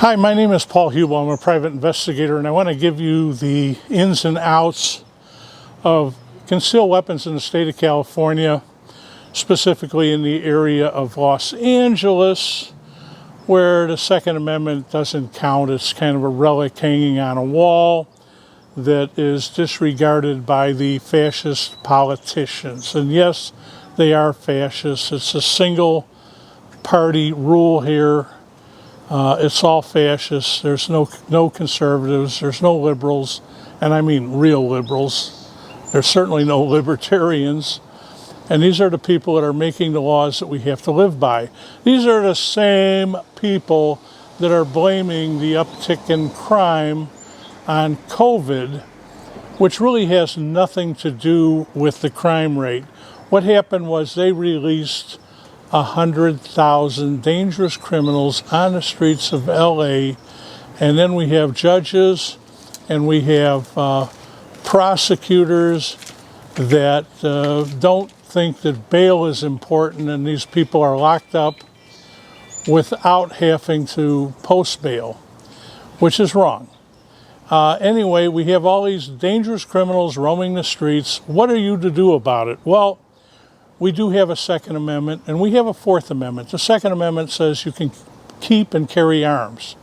Hi, my name is Paul Hubel. I'm a private investigator, and I want to give you the ins and outs of concealed weapons in the state of California, specifically in the area of Los Angeles, where the Second Amendment doesn't count. It's kind of a relic hanging on a wall that is disregarded by the fascist politicians. And yes, they are fascists. It's a single party rule here. It's all fascists. There's no conservatives. There's no liberals, and I mean real liberals. There's certainly no libertarians. And these are the people that are making the laws that we have to live by. These are the same people that are blaming the uptick in crime on COVID, which really has nothing to do with the crime rate. What happened was they released 100,000 dangerous criminals on the streets of LA, and then we have judges and we have prosecutors that don't think that bail is important, and these people are locked up without having to post bail, which is wrong. Anyway, we have all these dangerous criminals roaming the streets. What are you to do about it? Well, we do have a Second Amendment, and we have a Fourth Amendment. The Second Amendment says you can keep and carry arms.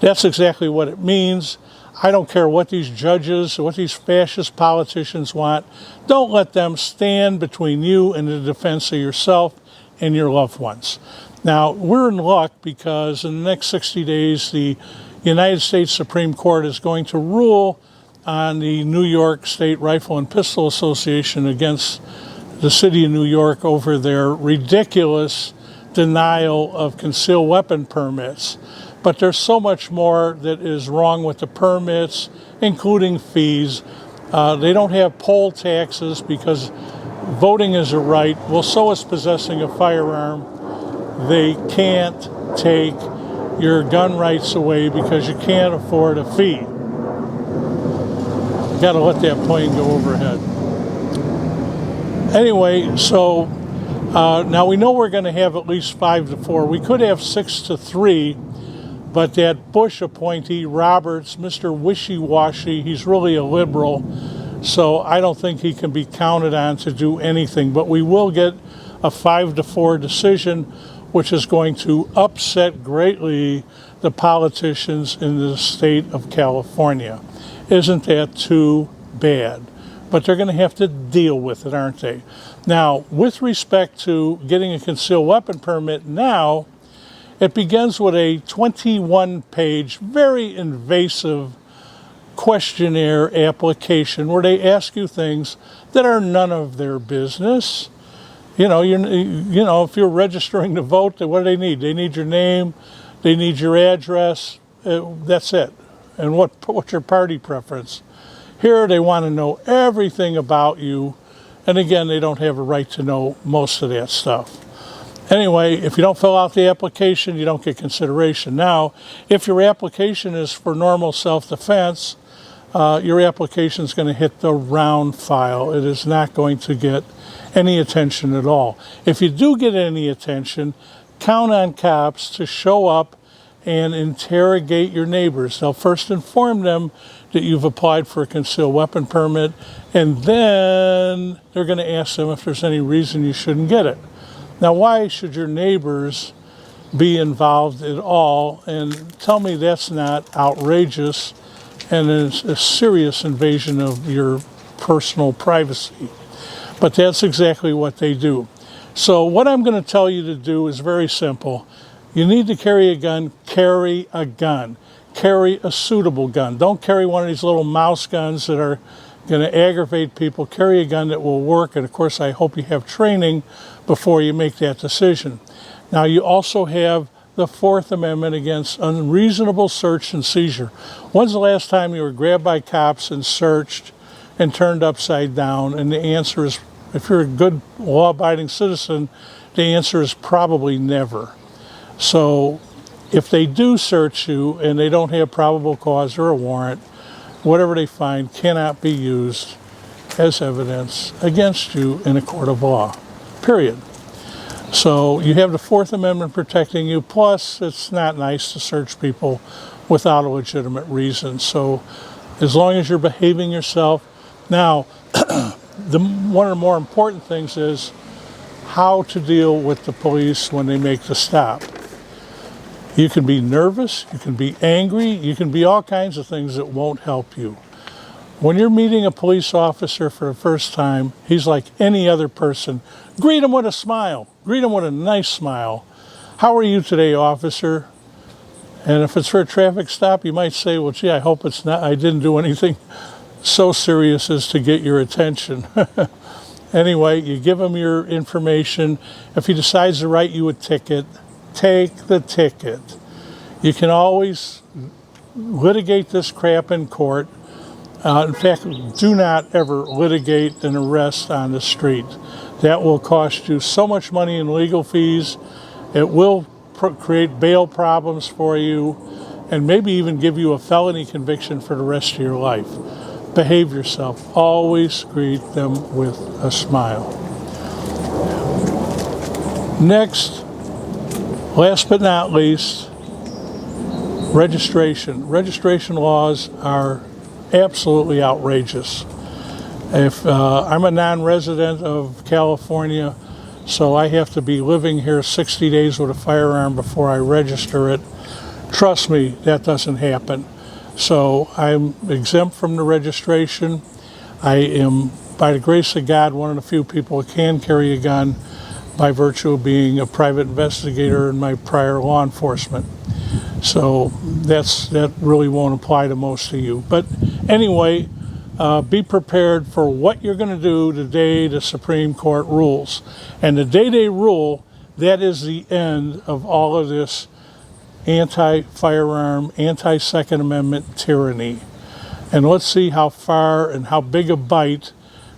That's exactly what it means. I don't care what these judges, what these fascist politicians want. Don't let them stand between you and the defense of yourself and your loved ones. Now, we're in luck because in the next 60 days, the United States Supreme Court is going to rule on the New York State Rifle and Pistol Association against the city of New York over their ridiculous denial of concealed weapon permits. But there's so much more that is wrong with the permits, including fees. They don't have poll taxes because voting is a right. Well, so is possessing a firearm. They can't take your gun rights away because you can't afford a fee. Got to let that plane go overhead. Anyway, so now we know we're going to have at least 5-4. We could have 6-3, but that Bush appointee, Roberts, Mr. Wishy-Washy, he's really a liberal, so I don't think he can be counted on to do anything. But we will get a 5-4 decision, which is going to upset greatly the politicians in the state of California. Isn't that too bad? But they're going to have to deal with it, aren't they? Now, with respect to getting a concealed weapon permit now, it begins with a 21-page, very invasive questionnaire application where they ask you things that are none of their business. You know, if you're registering to vote, what do they need? They need your name, they need your address, that's it. And what's your party preference? Here they want to know everything about you, and again, they don't have a right to know most of that stuff. Anyway, if you don't fill out the application, you don't get consideration. Now, if your application is for normal self-defense, your application is going to hit the round file. It is not going to get any attention at all. If you do get any attention, count on cops to show up and interrogate your neighbors. They'll first inform them that you've applied for a concealed weapon permit, and then they're going to ask them if there's any reason you shouldn't get it. Now, why should your neighbors be involved at all? And tell me that's not outrageous and is a serious invasion of your personal privacy. But that's exactly what they do. So what I'm going to tell you to do is very simple. You need to carry a gun, carry a gun. Carry a suitable gun. Don't carry one of these little mouse guns that are going to aggravate people. Carry a gun that will work, and of course I hope you have training before you make that decision. Now, you also have the Fourth Amendment against unreasonable search and seizure. When's the last time you were grabbed by cops and searched and turned upside down? And the answer is, if you're a good law-abiding citizen, the answer is probably never. So if they do search you and they don't have probable cause or a warrant, whatever they find cannot be used as evidence against you in a court of law, period. So you have the Fourth Amendment protecting you, plus it's not nice to search people without a legitimate reason. So as long as you're behaving yourself. Now, one of the more important things is how to deal with the police when they make the stop. You can be nervous, you can be angry, you can be all kinds of things that won't help you. When you're meeting a police officer for the first time, he's like any other person. Greet him with a smile. Greet him with a nice smile. How are you today, officer? And if it's for a traffic stop, you might say, well, gee, I hope it's not, I didn't do anything so serious as to get your attention. Anyway, you give him your information. If he decides to write you a ticket, take the ticket. You can always litigate this crap in court. In fact, do not ever litigate an arrest on the street. That will cost you so much money in legal fees. It will create bail problems for you and maybe even give you a felony conviction for the rest of your life. Behave yourself. Always greet them with a smile. Next, last but not least, registration. Registration laws are absolutely outrageous. If I'm a non-resident of California, so I have to be living here 60 days with a firearm before I register it. Trust me, that doesn't happen. So I'm exempt from the registration. I am, by the grace of God, one of the few people who can carry a gun by virtue of being a private investigator in my prior law enforcement. So that really won't apply to most of you. But anyway, be prepared for what you're going to do the day the Supreme Court rules. And the day they rule, that is the end of all of this anti-firearm, anti-Second Amendment tyranny. And let's see how far and how big a bite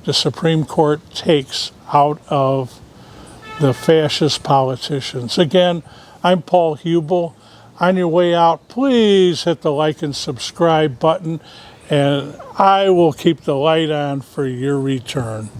the Supreme Court takes out of the fascist politicians. Again, I'm Paul Hubel. On your way out, please hit the like and subscribe button, and I will keep the light on for your return.